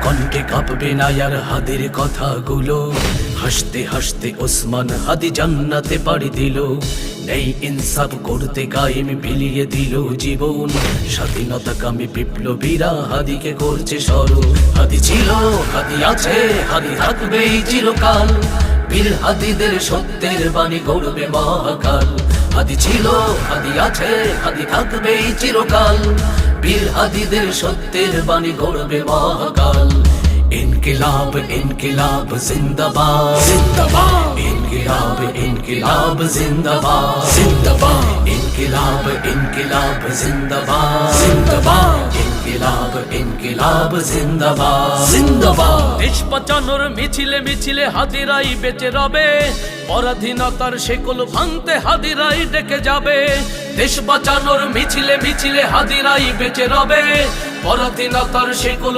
কণ্ঠে কাঁপবে না আর হাদির কথাগুলো। হাসতে হাসতে ওসমান হাদি জান্নাতে পাড়ি দিল। নেই ইনসাফ করতে কায়েম বিলিয়ে দিল জীবন। স্বাধীনতাকামী বিপ্লবীরা হাদিকে করছে স্মরণ। হাদি ছিল, হাদি আছে, হাদি থাকবেই চিরকাল। বীর হাদিদের সত্যের বাণী গড়বে মহাকাল। হাদি ছিল, হাদি আছে, হাদি থাকবেই চিরকাল। বীর হাদিদের সত্যের বাণী গড়বে মহাকাল। ইনকিলাব ইনকিলাব জিন্দাবাদ জিন্দাবাদ, ইনকিলাব ইনকিলাব জিন্দাবাদ জিন্দাবাদ, ইনকিলাব ইনকিলাব জিন্দাবাদ জিন্দাবাদ, ইনকিলাব ইনকিলাব জিন্দাবাদ জিন্দাবাদ। দেশ বাঁচানোর মিছিলে মিছিলে হাদিরাই বেঁচে রবে। পরাধীনতার শেকল ভাঙতে হাদিরাই ডেকে যাবে। দেশ বাঁচানোর মিছিলে মিছিলে হাদিরাই বেঁচে রবে। পরাধীনতার শেকল